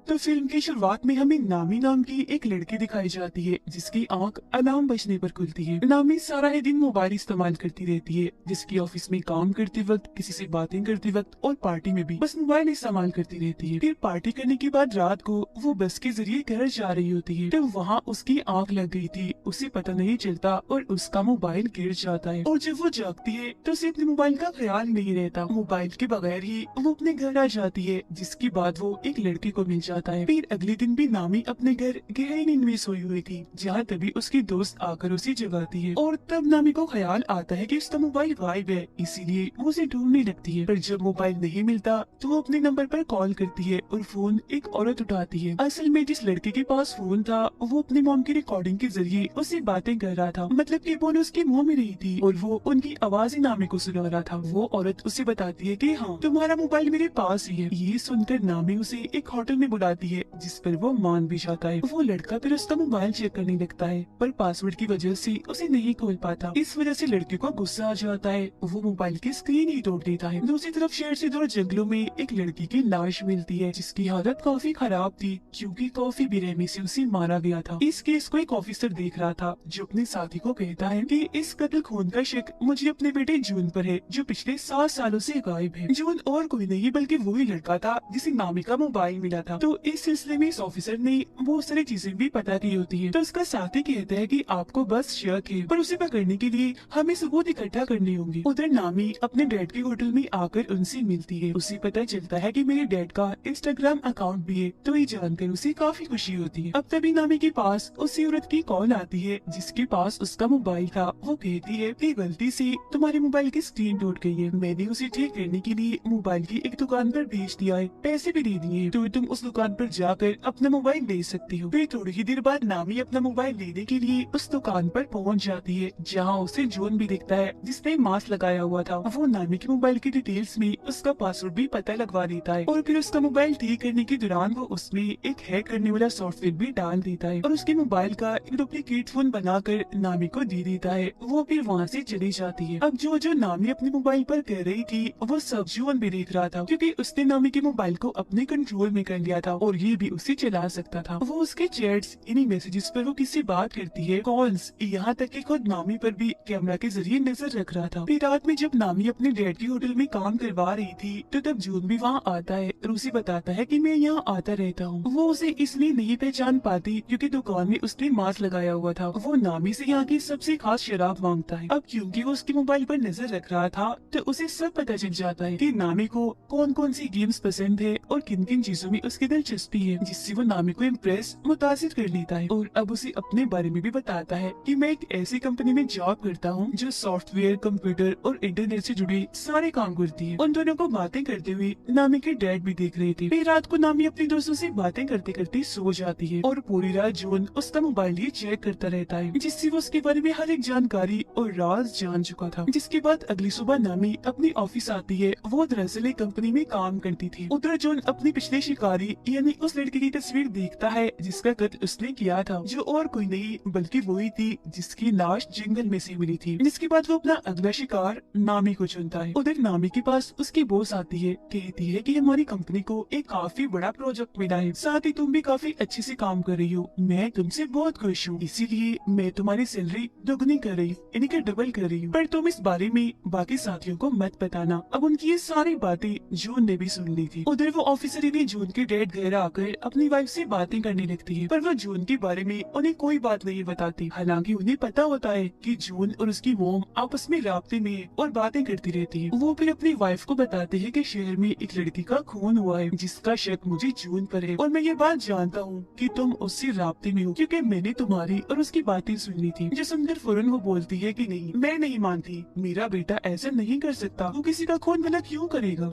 तो फिल्म की शुरुआत में हमें नामी नाम की एक लड़की दिखाई जाती है जिसकी आंख अलार्म बजने पर खुलती है। नामी सारा ही दिन मोबाइल इस्तेमाल करती रहती है, जिसकी ऑफिस में काम करते वक्त, किसी से बातें करते वक्त और पार्टी में भी बस मोबाइल इस्तेमाल करती रहती है। फिर पार्टी करने के बाद रात को वो बस के जरिए घर जा रही होती है, तो वहाँ उसकी आंख लग गई थी, उसे पता नहीं चलता और उसका मोबाइल गिर जाता है। और जब वो जागती है तो उसे अपने मोबाइल का ख्याल नहीं रहता, मोबाइल के बगैर ही वो अपने घर आ जाती है, जिसके बाद वो एक लड़के को मिल जाता है। फिर अगले दिन भी नामी अपने घर गहरी नींद में सोई हुई थी, जहाँ तभी उसकी दोस्त आकर उसे जगाती है और तब नामी को ख्याल आता है कि उसका मोबाइल गायब है, इसीलिए वो उसे ढूंढने लगती है। पर जब मोबाइल नहीं मिलता तो वो अपने नंबर पर कॉल करती है और फोन एक औरत उठाती है। असल में जिस लड़के के पास फोन था वो अपनी मॉम की रिकॉर्डिंग के जरिए उससे बातें कर रहा था, मतलब कि फोन उसके मुंह में नहीं थी और वो उनकी आवाज ही नामी को सुना रहा था। वो औरत उसे बताती है कि हाँ, तुम्हारा मोबाइल मेरे पास ही है। ये सुनकर नामी उसे एक होटल में बुलाती है, जिस पर वो मान भी जाता है। वो लड़का फिर उसका मोबाइल चेक करने लगता है, पर पासवर्ड की वजह से उसे नहीं खोल पाता। इस वजह से लड़के को गुस्सा आ जाता है, वो मोबाइल की स्क्रीन ही तोड़ देता है। दूसरी तरफ शहर से दूर जंगलों में एक लड़की की लाश मिलती है, जिसकी हालत काफी खराब थी क्योंकि काफी बेरहमी से उसे मारा गया था। इस केस को एक ऑफिसर देख रहा था, जो अपने साथी को कहता है कि इस कत्ल खून का शक मुझे अपने बेटे जून पर है, जो पिछले 7 सालों से गायब है। जून और कोई नहीं बल्कि वही लड़का था जिसे नामी का मोबाइल मिला था। तो इस सिलसिले में इस ऑफिसर ने बहुत सारी चीजें भी पता की होती है। तो उसका साथी कहता है कि आपको बस शक है, पर उसे पकड़ने के लिए हमें सबूत इकट्ठा करने होंगे। उधर नामी अपने डैड के होटल में आकर उनसे मिलती है। उसे पता चलता है कि मेरे डैड का इंस्टाग्राम अकाउंट भी है, तो ये जानकर उसे काफी खुशी होती है। अब तभी नामी के पास उसी औरत की कॉल आती है जिसके पास उसका मोबाइल था। वो कहती है कि गलती से तुम्हारे मोबाइल की स्क्रीन टूट गई है, मैंने उसे ठीक करने के लिए मोबाइल की एक दुकान पर भेज दिया है, पैसे भी दे दिए, तो तुम उस दुकान पर जाकर अपना मोबाइल ले सकती हो। फिर थोड़ी ही देर बाद नामी अपना मोबाइल लेने के लिए उस दुकान पर पहुंच जाती है, जहां उसे जॉन भी दिखता है जिसने मास्क लगाया हुआ था। वो नामी के मोबाइल की डिटेल्स में उसका पासवर्ड भी पता लगवा देता है और फिर उसका मोबाइल ठीक करने के दौरान वो उसमें एक हैक करने वाला सॉफ्टवेयर भी डाल देता है और उसके मोबाइल का एक डुप्लीकेट फोन बनाकर नामी को दे देता है। वो फिर वहाँ से चली जाती है। अब जो जो नामी अपने मोबाइल पर कर रही थी वो सब जॉन भी देख रहा था, क्योंकि उसने नामी के मोबाइल को अपने कंट्रोल में कर लिया था और ये भी उसे चला सकता था। वो उसके चैट्स, इन्हीं मैसेजेस पर वो किससे बात करती है, कॉल्स, यहाँ तक कि खुद नामी पर भी कैमरा के जरिए नजर रख रहा था। फिर रात में जब नामी अपने डैड के होटल में काम करवा रही थी तो तब जून भी वहाँ आता है और उसे बताता है कि मैं यहाँ आता रहता हूँ। वो उसे इसलिए नहीं पहचान पाती क्योंकि दुकान में उसने मास्क लगाया हुआ था। वो नामी से यहाँ की सबसे खास शराब मांगता है। अब क्योंकि वो उसके मोबाइल पर नजर रख रहा था तो उसे सब पता चल जाता है कि नामी को कौन कौन सी गेम्स पसंद है और किन किन चीजों में उसकी दिलचस्पी है, जिससे वो नामी को इम्प्रेस, मुतासिर कर लेता है। और अब उसे अपने बारे में भी बताता है कि मैं एक ऐसी कंपनी में जॉब करता हूँ जो सॉफ्टवेयर, कंप्यूटर और इंटरनेट से जुड़े सारे काम करती है। उन दोनों को बातें करते हुए नामी के डैड भी देख रहे थे। फिर रात को नामी अपने दोस्तों से बातें करते करते सो जाती है और पूरी रात जॉन उसका मोबाइल ही चेक करता रहता है, जिससे वो उसके बारे में हर एक जानकारी और राज जान चुका था। जिसके बाद अगली सुबह नामी अपनी ऑफिस आती है। वो दरअसल एक कंपनी में काम करती थी। उधर जॉन अपनी पिछले शिकारी यानी उस लड़की की तस्वीर देखता है जिसका कत्ल उसने किया था, जो और कोई नहीं बल्कि वही थी जिसकी लाश जंगल में से मिली थी। जिसके बाद वो अपना अगला शिकार नामी को चुनता है। उधर नामी के पास उसकी बॉस आती है, कहती है कि हमारी कंपनी को एक काफी बड़ा प्रोजेक्ट मिला है, साथ ही तुम भी काफी अच्छे से काम कर रही हो, मैं तुमसे बहुत खुश हूँ, इसीलिए मैं तुम्हारी सैलरी दोगुनी कर रही हूँ, यानी कि डबल कर रही हूँ, पर तुम इस बारे में बाकी साथियों को मत बताना। अब उनकी ये सारी बातें जून ने भी सुन ली थी। उधर वो ऑफिसर यानी जून के डैड घर आकर अपनी वाइफ से बातें करने लगती है, पर वो जून के बारे में उन्हें कोई बात नहीं बताती। हालांकि उन्हें पता होता है कि जून और उसकी मोम आपस में राब्ते में है और बातें करती रहती है। वो फिर अपनी वाइफ को बताते हैं कि शहर में एक लड़की का खून हुआ है जिसका शक मुझे जून पर है और मैं ये बात जानता हूँ कि तुम उससे राब्ते में हो, क्योंकि मैंने तुम्हारी और उसकी बातें सुन ली थी। जो सुनकर फौरन वो बोलती है कि नहीं, मैं नहीं मानती, मेरा बेटा ऐसा नहीं कर सकता, वो किसी का खून भला क्यों करेगा।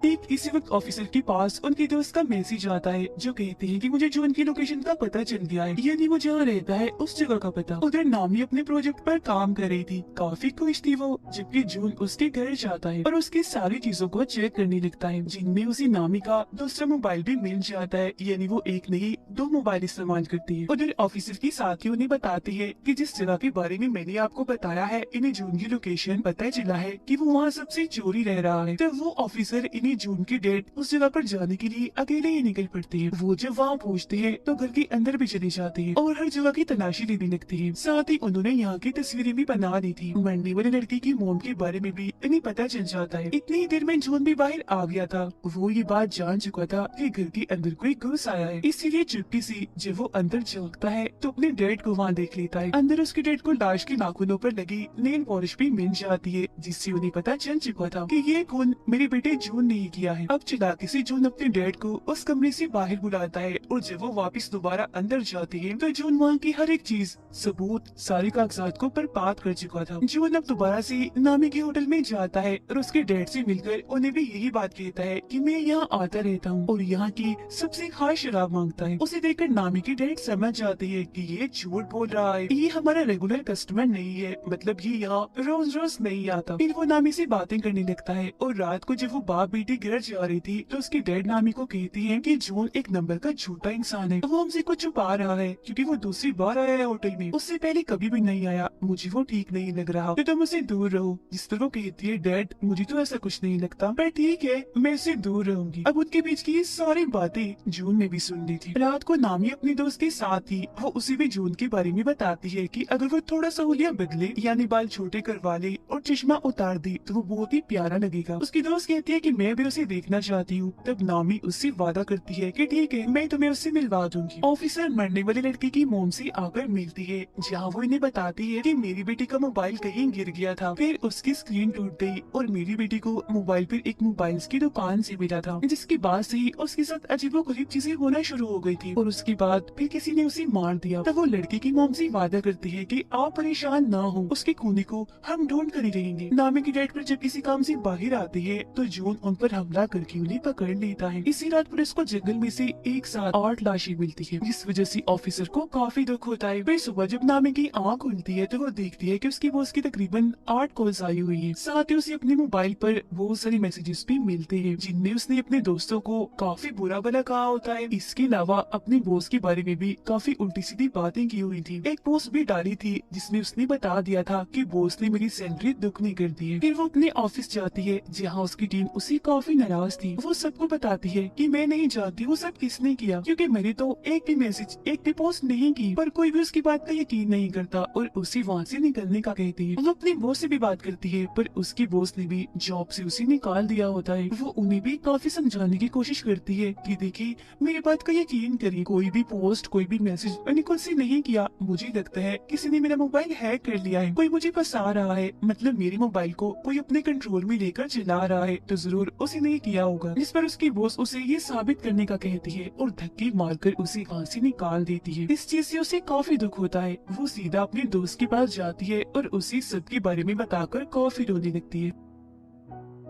ठीक इसी वक्त ऑफिसर के पास उनके दोस्त का मैसेज आता है जो कहते हैं कि मुझे जून की लोकेशन का पता चल गया है, यानी वो जहाँ रहता है उस जगह का पता। उधर नामी अपने प्रोजेक्ट पर काम कर रही थी, काफी खुश थी वो, जबकि जून उसके घर जाता है और उसकी सारी चीजों को चेक करने लगता है, जिनमें उसी नामी का दूसरा मोबाइल भी मिल जाता है, यानी वो एक नहीं दो मोबाइल इस्तेमाल करती है। उधर ऑफिसर की साथी उन्हें बताती है कि जिस जगह के बारे में मैंने आपको बताया है, इन्हें जून की लोकेशन पता चला है कि वो वहाँ सबसे चोरी रह रहा है। तब वो ऑफिसर इन्हें जून की डेट उस जगह पर जाने के लिए अकेले ही निकल पड़ते हैं। वो जब वहाँ पहुँचते हैं तो घर के अंदर भी चले जाते हैं और हर जगह की तलाशी लेने लगते हैं। साथ ही उन्होंने यहाँ की तस्वीरें भी बना ली थी। मरने वाले लड़की की मोम के बारे में भी इन्हें पता चल जाता है। इतनी ही देर में जून भी बाहर आ गया था। वो ये बात जान चुका था कि घर के अंदर कोई घुस आया है, इसीलिए चुपके से जब वो अंदर झांकता है तो अपने डैड को वहाँ देख लेता है। अंदर उसके डैड को लाश के नाखूनों पर लगी नेल पॉलिश भी मिल जाती है, जिससे उन्हें पता चल चुका था कि ये खून मेरे बेटे जून ने ही किया है। अब चालाकी से जून अपने डैड को उस कमरे से बाहर बुलाता है और जब वो वापस दोबारा अंदर जाते हैं तो जून वहाँ की हर एक चीज, सबूत, सारे कागजात को बर्बाद कर चुका था। जून अब दोबारा से नामी के होटल में जाता है और उसके डैड से मिलकर उन्हें भी यही बात कहता है कि मैं यहाँ आता रहता हूँ और यहाँ की सबसे खास शराब मांगता है। उसे देखकर नामी के डैड समझ जाते हैं कि ये झूठ बोल रहा है, ये हमारा रेगुलर कस्टमर नहीं है, मतलब ये यहाँ रोज रोज नहीं आता। फिर वो नामी से बातें करने लगता है और रात को जब वो बाप बेटी घर जा रही थी तो उसकी डैड नामी को कहती है कि जून एक नंबर का झूठा इंसान है, वो हमसे कुछ छुपा रहा है क्योंकि वो दूसरी बार आया है होटल में, उससे पहले कभी भी नहीं आया, मुझे वो ठीक नहीं लग रहा, तो तुम उससे दूर रहो। जिस पर वो कहती है डैड मुझे तो ऐसा कुछ नहीं लगता, पर ठीक है मैं उससे दूर रहूंगी। अब उनके बीच की ये सारी बातें जून ने भी सुन ली थी। रात को नामी अपने दोस्त के साथ थी, वो उसे भी जून के बारे में बताती है कि अगर वो थोड़ा सा हुलिया बदले यानी बाल छोटे करवा ले और चश्मा उतार दे तो वो बहुत ही प्यारा लगेगा। उसकी दोस्त कहती है कि मैं भी उसे देखना चाहती हूँ। तब नामी उससे वादा करती है कि ठीक है मैं तुम्हें उससे मिलवा दूंगी। ऑफिसर मरने वाले लड़की की मोम से आकर मिलती है, जहाँ वो इन्हें बताती है कि मेरी बेटी का मोबाइल कहीं गिर गया था, फिर उसकी स्क्रीन टूट गई और मेरी बेटी को मोबाइल पर एक मोबाइल की दुकान से मिला था, जिसके बाद से ही उसके साथ अजीबोगरीब चीजें होना शुरू हो गई थी और उसके बाद फिर किसी ने उसे मार दिया। तब वो लड़की की मोम से वादा करती है कि आप परेशान ना हो, उसके खूनी को हम ढूंढ कर ही रहेंगे। नामी की डेट पर जब किसी काम से बाहर आती है तो जून उन पर हमला करके उन्हें पकड़ लेता है। इसी रात पुलिस को जंगल में से एक साथ 8 लाशें मिलती है, जिस वजह से ऑफिसर को काफी दुख होता है। फिर सुबह जब नामी की आँख खुलती है तो वो देखती है कि उसकी बॉस की तकरीबन 8 कॉल्स आई हुई है। साथ ही उसे अपने मोबाइल पर बहुत सारे मैसेजेस भी मिलते हैं, जिनमें उसने अपने दोस्तों को काफी बुरा भला कहा होता है। इसके अलावा अपने बॉस के बारे में भी काफी उल्टी सीधी बातें की हुई थी। एक पोस्ट भी डाली थी जिसमें उसने बता दिया था कि बॉस ने मेरी सैलरी दुगनी कर दी है। फिर वो अपने ऑफिस जाती है, जहाँ उसकी टीम उससे काफी नाराज थी। वो सबको बताती है कि मैं नहीं जानती वो सब किसने किया, क्योंकि मैंने तो एक भी मैसेज, एक भी पोस्ट नहीं की, पर कोई भी उसकी बात का यकीन नहीं करता और उसे वहाँ से निकलने का कहती है। वो अपने बॉस से भी बात करती है, पर उसकी बॉस ने भी जॉब से उसे निकाल दिया होता है। वो उन्हें भी काफी समझाने की कोशिश करती है कि देखिए मेरी बात का यकीन करिए, कोई भी पोस्ट, कोई भी मैसेज मैंने खुद से नहीं किया, मुझे लगता है किसी ने मेरा मोबाइल हैक कर लिया है, कोई मुझे फंसा रहा है, मतलब मेरे मोबाइल को कोई अपने कंट्रोल में लेकर चला रहा है, तो जरूर उसे नहीं किया होगा। जिस पर उसकी बॉस उसे ये साबित करने का कहती है और धक्के मारकर उसे वहाँ से निकाल देती है। इस चीज से उसे काफी दुख होता है। वो सीधा अपने दोस्त के पास जाती है और उसे सबके बारे में बताकर काफी रोने लगती है।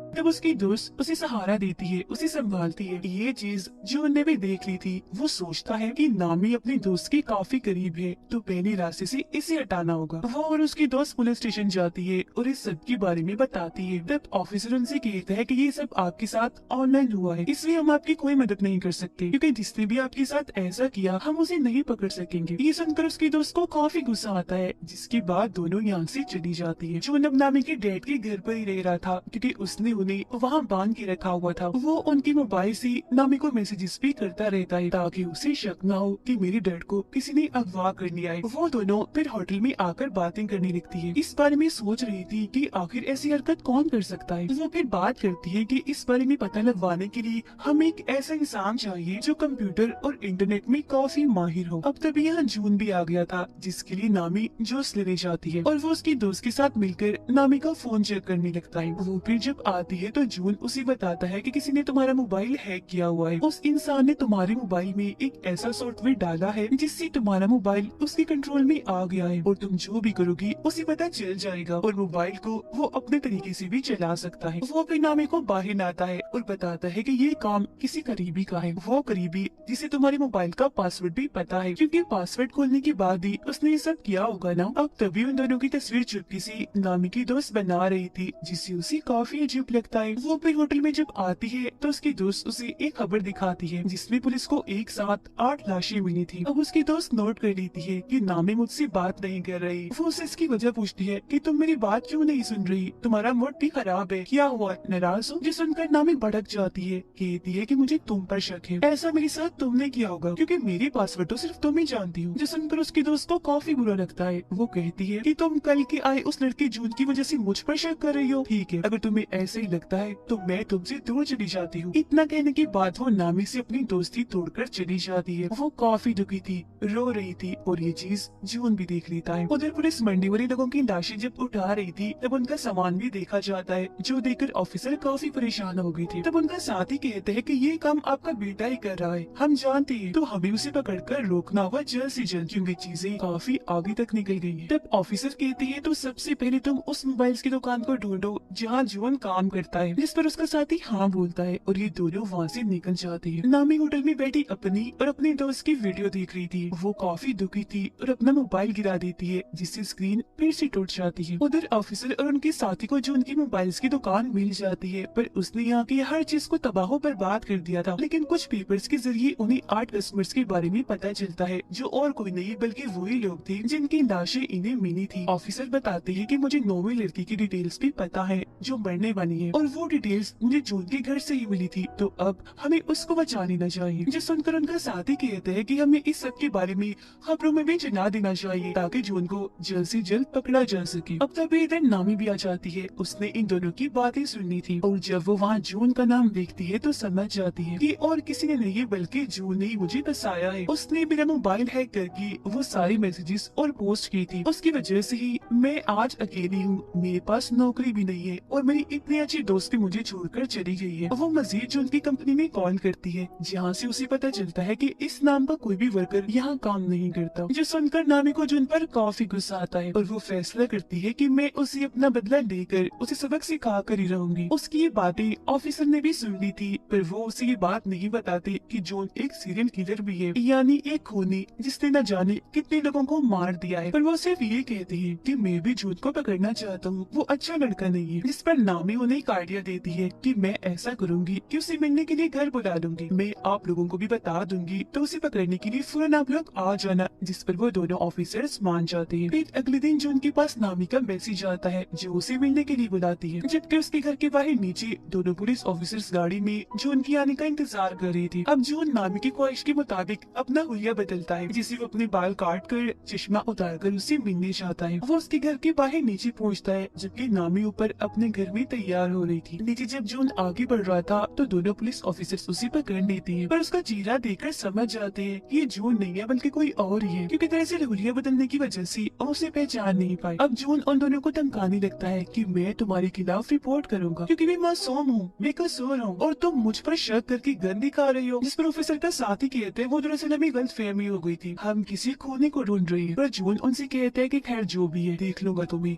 तब उसकी दोस्त उसे सहारा देती है, उसे संभालती है। ये चीज जून ने भी देख ली थी। वो सोचता है कि नामी अपने दोस्त के काफी करीब है, तो पहले रास्ते से इसे हटाना होगा। वो और उसकी दोस्त पुलिस स्टेशन जाती है और इस सब के बारे में बताती है। तब ऑफिसर उनसे कहता है कि ये सब आपके साथ ऑनलाइन हुआ है, इसलिए हम आपकी कोई मदद नहीं कर सकते, क्योंकि जिसने भी आपके साथ ऐसा किया हम उसे नहीं पकड़ सकेंगे। ये सुनकर उसकी दोस्त को काफी गुस्सा आता है, जिसके बाद दोनों यहाँ से चली जाती है। जून अब नामी के डैड के घर पर ही रह रहा था, क्योंकि उसने उन्हें वहाँ बांध के रखा हुआ था। वो उनके मोबाइल से नामी को मैसेजेस भी करता रहता है, ताकि उसे शक न हो कि मेरे डैड को किसी ने अगवा कर लिया है। वो दोनों फिर होटल में आकर बातें करने लगती है। इस बारे में सोच रही थी कि आखिर ऐसी हरकत कौन कर सकता है। वो फिर बात करती है कि इस बारे में पता लगवाने के लिए हमें एक ऐसा इंसान चाहिए जो कंप्यूटर और इंटरनेट में काफी माहिर हो। अब तभी यहाँ जून भी आ गया था, जिसके लिए नामी जूस लेने जाती है और वो उसकी दोस्त के साथ मिलकर नामी का फोन चेक करने लगता है। वो फिर जब आती है तो जून उसे बताता है कि किसी ने तुम्हारा मोबाइल हैक किया हुआ है। उस इंसान ने तुम्हारे मोबाइल में एक ऐसा सॉफ्टवेयर डाला है जिससे तुम्हारा मोबाइल उसके कंट्रोल में आ गया है और तुम जो भी करोगी उसे पता चल जाएगा और मोबाइल को वो अपने तरीके से भी चला सकता है। वो अपने नामे को बाहर लाता है और बताता है कि ये काम किसी करीबी का है। वो करीबी जिसे तुम्हारे मोबाइल का पासवर्ड भी पता है, क्योंकि पासवर्ड खोलने के बाद ही उसने ये सब किया होगा ना। अब तभी उन दोनों की तस्वीर चुपके से नामी की दोस्त बना रही थी, जिससे उसे काफी अजीब लगता लगता है। वो अपने होटल में जब आती है तो उसकी दोस्त उसे एक खबर दिखाती है जिसमें पुलिस को एक साथ 8 लाशें मिली थी। अब उसकी दोस्त नोट कर लेती है कि नामी मुझसे बात नहीं कर रही। वो उससे इसकी वजह पूछती है कि तुम मेरी बात क्यों नहीं सुन रही, तुम्हारा मूड भी खराब है, क्या हुआ, नाराज हो? जो सुनकर नामी भड़क जाती है, कहती है कि मुझे तुम पर शक है, ऐसा मेरे साथ तुमने किया होगा क्योंकि मेरी पासवर्ड तो सिर्फ तुम ही जानती हो। जो सुनकर उसकी दोस्त को काफी बुरा लगता है। वो कहती है कि तुम कल के आए उस लड़की जून की वजह से मुझ पर शक कर रही हो। ठीक है, अगर तुम्हें ऐसे ही लगता है तो मैं तुमसे दूर चली जाती हूँ। इतना कहने के बाद वो नामी से अपनी दोस्ती तोड़कर चली जाती है। वो काफी दुखी थी, रो रही थी और ये चीज जून भी देख लेता है। उधर पुलिस मंडी वाले लोगों की लाशें जब उठा रही थी तब उनका सामान भी देखा जाता है, जो देखकर ऑफिसर काफी परेशान हो गई थी। तब उनका साथी कहते हैं कि ये काम आपका बेटा ही कर रहा है, हम जानते हैं, तो हमें उसे पकड़कर रोकना होगा जल्द से जल्द क्योंकि चीजें काफी आगे तक निकल गई है। तब ऑफिसर कहते हैं तो सबसे पहले तुम उस मोबाइल की दुकान को ढूंढो जहाँ जून काम करता है, जिस पर उसका साथी हाँ बोलता है और ये दोनों वहाँ से निकल जाते हैं। नामी होटल में बैठी अपनी और अपने दोस्त की वीडियो देख रही थी। वो काफी दुखी थी और अपना मोबाइल गिरा देती है जिससे स्क्रीन फिर से टूट जाती है। उधर ऑफिसर और उनके साथी को जून की मोबाइल की दुकान मिल जाती है, पर उसने यहाँ की हर चीज को तबाह बर्बाद कर दिया था। लेकिन कुछ पेपर्स के जरिए उन्हें 8 कस्टमर्स के बारे में पता चलता है जो और कोई नहीं बल्कि वही लोग थे जिनकी लाशें इन्हें मिली थी। ऑफिसर बताते हैं कि मुझे 9वीं लड़की की डिटेल्स भी पता है जो मरने वाली है और वो डिटेल्स मुझे जून के घर से ही मिली थी, तो अब हमें उसको बचा लेना चाहिए। जो सुनकर उनका साथी कहते हैं कि हमें इस सब के बारे में खबरों में भी चला देना चाहिए ताकि जून को जल्द से जल्द पकड़ा जा सके। अब तभी इधर नामी भी आ जाती है। उसने इन दोनों की बातें सुननी थी और जब वो वहाँ जून का नाम देखती है तो समझ जाती है कि और किसी ने नहीं बल्कि जून ने ही मुझे फंसाया है। उसने मेरा मोबाइल हैक करके वो सारी मैसेजेस और पोस्ट की थी, उसकी वजह से ही मैं आज अकेली हूँ, मेरे पास नौकरी भी नहीं है और मेरी इतनी अच्छी दोस्त भी मुझे छोड़कर चली गई है। वो मजीद जून की कंपनी में कॉल करती है जहाँ से उसे पता चलता है कि इस नाम का कोई भी वर्कर यहाँ काम नहीं करता। जो सुनकर नामी को जून पर काफी गुस्सा आता है और वो फैसला करती है कि मैं उसे अपना बदला लेकर उसे सबक सिखा कर ही रहूंगी। उसकी ये बातें ऑफिसर ने भी सुन ली थी, पर वो उसे ये बात नहीं बताते कि जून एक सीरियल किलर भी है, यानी एक खूनी जिसने न जाने कितने लोगों को मार दिया है। पर वो सिर्फ ये कहते हैं कि मैं भी जून को पकड़ना चाहता हूँ, वो अच्छा लड़का नहीं है। जिस पर नामी उन्हें एक आइडिया देती है कि मैं ऐसा करूंगी कि उसे मिलने के लिए घर बुला लूंगी, मैं आप लोगों को भी बता दूंगी, तो उसे पकड़ने के लिए फौरन आप लोग आ जाना। जिस पर वो दोनों ऑफिसर्स मान जाते हैं। फिर अगले दिन जून के पास नामी का मैसेज आता है जो उसे मिलने के लिए बुलाती है, जबकि उसके घर के बाहर नीचे दोनों पुलिस ऑफिसर्स गाड़ी में जून की आने का इंतजार कर रही थी। अब जून नामी की ख्वाहिश के मुताबिक अपना हुलिया बदलता है, जिसे वो अपने बाल काट कर चश्मा उतार कर उससे मिलने चाहता है। वो उसके घर के बाहर नीचे पहुँचता है जबकि नामी ऊपर अपने घर में तैयार हो रही थी। नीचे जब जून आगे बढ़ रहा था तो दोनों पुलिस ऑफिसर्स उसे पकड़ लेती है, पर उसका चेहरा देखकर समझ जाते हैं ये जून नहीं है बल्कि कोई और ही है, क्योंकि दरअसल हुलिया बदलने की वजह से उसे पहचान नहीं पाई। अब जून उन दोनों को धमकाने लगता है कि मैं तुम्हारे खिलाफ रिपोर्ट करूंगा क्योंकि मैं मासूम हूँ, बेकसूर हूँ और तुम मुझ पर शक करके गन दिखा रही हो। जिस पर ऑफिसर का साथी कहते हैं वो दरअसल हमें गलतफहमी हो गई थी, हम किसी खूनी को ढूंढ रहे हैं। पर जून उनसे कहते हैं कि खैर जो भी है देख लूंगा तुम्हें।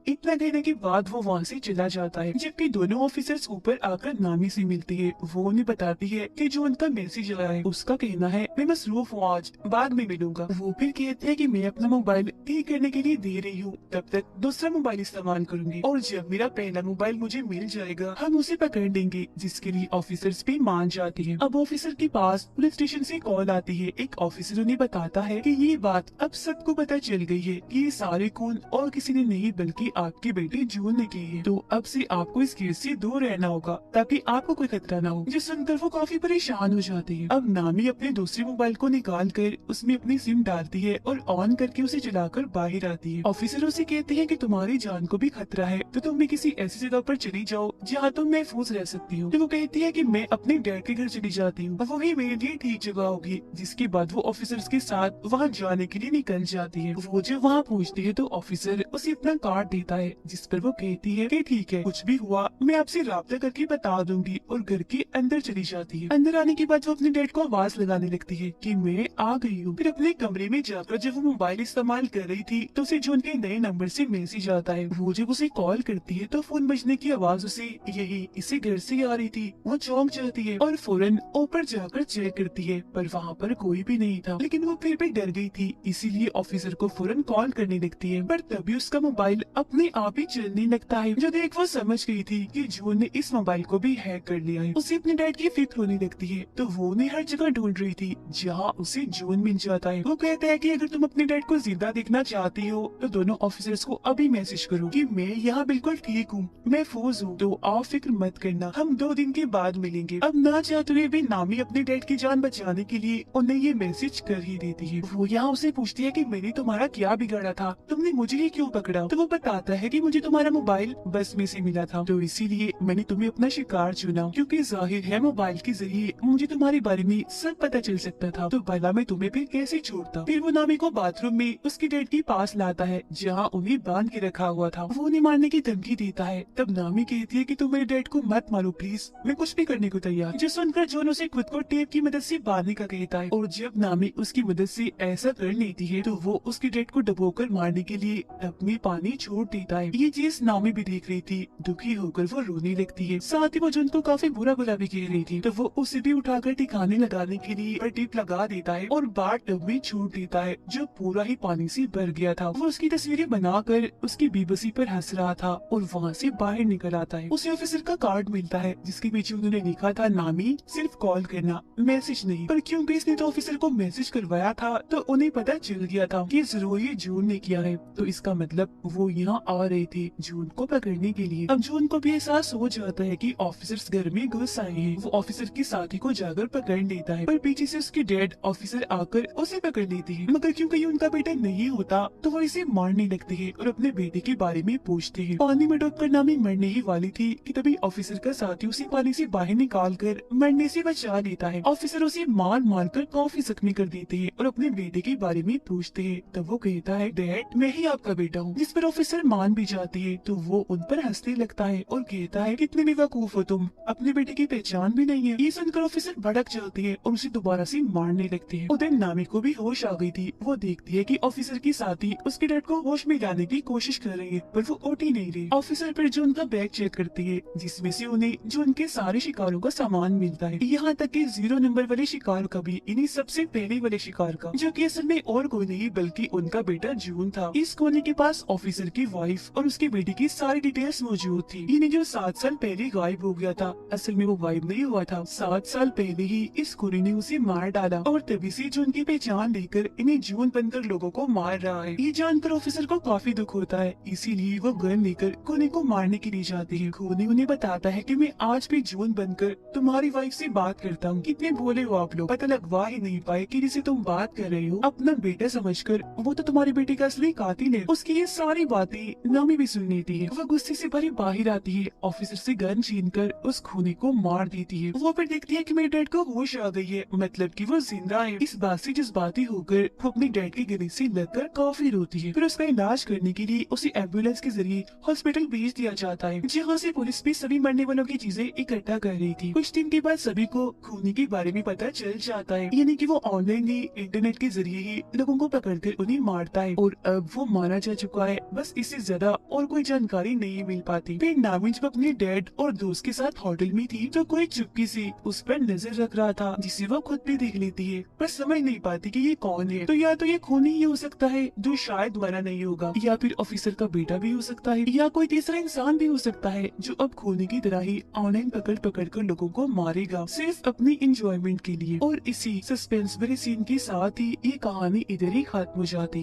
इतना कहने के बाद वो वहाँ से चला जाता है, जबकि दोनों ऑफिसर्स ऊपर आकर नामी से मिलती है। वो उन्हें बताती है कि जो उनका मैसेज आया है उसका कहना है मैं मसरूफ हूँ, आज बाद में मिलूंगा। वो फिर कहते हैं कि मैं अपना मोबाइल ठीक करने के लिए दे रही हूँ, तब तक दूसरा मोबाइल इस्तेमाल करूंगी और जब मेरा पहला मोबाइल मुझे मिल जाएगा हम उसे पकड़ लेंगे, जिसके लिए ऑफिसर्स भी मान जाते हैं। अब ऑफिसर के पास पुलिस स्टेशन से कॉल आती है। एक ऑफिसर उन्हें बताता है कि ये बात अब सबको पता चल गई है, ये सारे खून और किसी ने नहीं बल्कि आपकी बेटी जून ने की है, तो अब से आपको इस केस से दूर रहना होगा ताकि आपको कोई खतरा ना हो। जिस सुनकर वो काफी परेशान हो जाती है। अब नामी अपने दूसरे मोबाइल को निकाल कर उसमें अपनी सिम डालती है और ऑन करके उसे चलाकर बाहर आती है। ऑफिसर उसे कहते हैं कि तुम्हारी जान को भी खतरा है तो तुम भी किसी ऐसी जगह पर चली जाओ जहाँ तुम महफूज रह सकती हो। तो वो कहती है कि मैं अपने डैड के घर चली जाती हूँ, वही मेरे लिए ठीक जगह होगी। जिसके बाद वो ऑफिसर्स के साथ वहाँ जाने के लिए निकल जाती है। वो जब वहाँ पहुँचती है तो ऑफिसर उसे अपना कार्ड देता है, जिस पर वो कहती है कि ठीक है कुछ भी हुआ मैं आपसे राब्ता करके बता दूंगी, और घर के अंदर चली जाती है। अंदर आने के बाद वो अपने डैड को आवाज लगाने लगती है कि मैं आ गई हूँ। फिर अपने कमरे में जाकर जब वो मोबाइल इस्तेमाल कर रही थी तो उसे जून के नए नंबर से मैसेज आता है। वो जब उसे कॉल करती है तो फोन बजने की आवाज उसे यही इसी घर से आ रही थी। वो चौंक जाती है और फौरन ऊपर जाकर चेक करती है, पर वहाँ पर कोई भी नहीं था। लेकिन वो फिर भी डर गई थी, इसीलिए ऑफिसर को फौरन कॉल करने लगती है। पर तभी उसका मोबाइल अपने अपने आप ही चलने लगता है। जो देख वो समझ गई थी कि जून ने इस मोबाइल को भी हैक कर लिया है। उसे अपने डैड की फिक्र होने लगती है, तो वो उन्हें हर जगह ढूंढ रही थी जहाँ उसे जून मिल जाता है। वो कहता है कि अगर तुम अपने डैड को जिंदा देखना चाहती हो तो दोनों ऑफिसर्स को अभी मैसेज करो कि मैं यहाँ बिल्कुल ठीक हूँ, महफूज हूँ, तो आप फिक्र मत करना, हम 2 दिन के बाद मिलेंगे। अब ना चाहते हुए भी नामी अपने डैड की जान बचाने के लिए उन्हें ये मैसेज कर ही देती है। वो यहाँ उसे पूछती है कि मैंने तुम्हारा क्या बिगाड़ा था, तुमने मुझे ही क्यों पकड़ा? तो वो बताता है कि मुझे तुम्हारा मोबाइल बस में से मिला था, तो इसीलिए मैंने तुम्हें अपना शिकार चुना, क्योंकि जाहिर है मोबाइल के जरिए मुझे तुम्हारे बारे में सब पता चल सकता था, तो भला मैं तुम्हें फिर कैसे छोड़ता। फिर वो नामी को बाथरूम में उसके डैड के पास लाता है जहाँ उन्हें बांध के रखा हुआ था। वो उन्हें मारने की धमकी देता है। तब नामी कहती है कि तुम मेरे डैड को मत मारो प्लीज, मैं कुछ भी करने को तैयार। जो सुनकर जॉन उसे खुद को टेप की मदद से बांधने का कहता है, और जब नामी उसकी मदद से ऐसा कर लेती है तो वो उसके डैड को डुबोकर मारने के लिए टब में पानी छोड़ देता है। ये चीज नामी भी देख रही थी। दुखी होकर वो रोने लगती है। साथ ही वो जॉन को काफी बुरा भला भी कह रही थी, तो वो उसे भी उठाकर ठिकाने लगाने के लिए टेप लगा देता है और बाथ टब में छोड़ देता है जो पूरा ही पानी से भर गया था। वो उसकी तस्वीरें बनाकर उसकी बेबसी पर हंस रहा था और वहाँ से बाहर निकल आता है। उसे ऑफिसर का कार्ड मिलता है जिसके पीछे उन्होंने लिखा था नामी सिर्फ कॉल करना, मैसेज नहीं। पर क्योंकि इसने तो ऑफिसर को मैसेज करवाया था तो उन्हें पता चल गया था कि जरूर ये जून ने किया है, तो इसका मतलब वो यहाँ आ रहे थे जून को पकड़ने के लिए। अब जून को भी एहसास हो जाता है कि ऑफिसर्स घर में घुस आए हैं। वो ऑफिसर के साथी को जाकर पकड़ लेता है, पर पीछे से उसके डैड ऑफिसर आकर उसे पकड़ लेते हैं। मगर क्योंकि ये उनका बेटा नहीं होता तो वो इसे मारने लगते हैं और अपने बेटे के बारे में पूछते हैं। पानी में डूबकर नामी मरने ही वाली थी कि तभी ऑफिसर का साथी उसे पानी से बाहर निकाल कर मरने से बचा लेता है। ऑफिसर उसे मार मार कर काफी जख्मी कर देते हैं और अपने बेटे के बारे में पूछते हैं। तब वो कहता है डैड मैं ही आपका बेटा हूँ, जिस पर ऑफिसर मान भी जाती है। तो वो उन पर हंसने लगता है और कहता है कितने बेवकूफ हो तुम, अपने बेटे की पहचान भी नहीं है। ये सुनकर ऑफिसर भड़क जाती है और उसे दोबारा से मारने लगते हैं। उधर नामी को भी होश आ गई थी। वो देखती है कि ऑफिसर की साथी उसके डैड को होश में लाने की कोशिश कर रही है, पर वो उठ ही नहीं रही। ऑफिसर फिर जो उनका बैग चेक करती है जिसमें से उन्हें जो उनके सारे शिकारों का सामान मिलता है, यहाँ तक कि 0 नंबर वाले शिकार का भी, इन्हीं सबसे पहले वाले शिकार का, जो कि असल में और कोई नहीं बल्कि उनका बेटा जून था। इस कोने के पास ऑफिसर की वाइफ और उसके बेटे की सारी डिटेल्स मौजूद थी। इन्हें जो 7 साल पहले गायब हो गया था, असल में वो गायब नहीं हुआ था, 7 साल पहले ही इस कोने ने उसे मार डाला और तभी से जून की पहचान लेकर इन्हें जून बनकर लोगों को मार रहा है। ये जानकर ऑफिसर को काफी दुख होता है, इसीलिए वो गन लेकर कोने को मारने के लिए जाती है। कोने उन्हें बताता है कि मैं आज भी जून बनकर तुम्हारी वाइफ से बात करता हूँ। कितने भोले हो आप लोग, पता लगवा ही नहीं पाए कि जिसे तुम बात कर रहे हो अपना बेटा समझकर वो तो तुम्हारे बेटे का असली कातिल है। उसकी ये सारी बातें नामी भी सुन लेती है। वो गुस्से से भरी बाहर आती है, ऑफिसर से गन छीनकर उस खूनी को मार देती है। वो फिर देखती है कि मेरे डैड को होश आ गई है, मतलब कि वो जिंदा है। इस बात से जज्बाती होकर वो अपने डैड के गले से लगकर काफी रोती है। फिर उसका इलाज करने के लिए उसे एम्बुलेंस के जरिए हॉस्पिटल भेज दिया जाता है, जहाँ से पुलिस भी सभी मरने वालों की चीजें इकट्ठा कर रही थी। कुछ दिन के बाद सभी को खूनी के बारे में पता चल जाता है, यानी कि वो ऑनलाइन ही इंटरनेट के जरिए ही लोगों को पकड़कर उन्हें मारता है और अब वो मारा जा चुका है। बस इससे ज्यादा और कोई जानकारी नहीं मिल पाती। फिर नामी जब अपने डैड और दोस्त के साथ होटल में थी तो कोई चुपके से उस पर नजर रख रहा था, जिसे वो खुद भी देख लेती है, पर समझ नहीं पाती कि ये कौन है। तो या तो ये खूनी ही हो सकता है जो शायद मरा नहीं होगा, या फिर ऑफिसर का बेटा भी हो सकता है, या कोई तीसरा इंसान भी हो सकता है जो अब खूनी की तरह ही ऑनलाइन पकड़ कर लोगों को मारेगा सिर्फ अपनी इंजॉयमेंट के लिए। और इसी सस्पेंस भरे सीन के साथ ही ये कहानी इधर ही खत्म हो जाती है।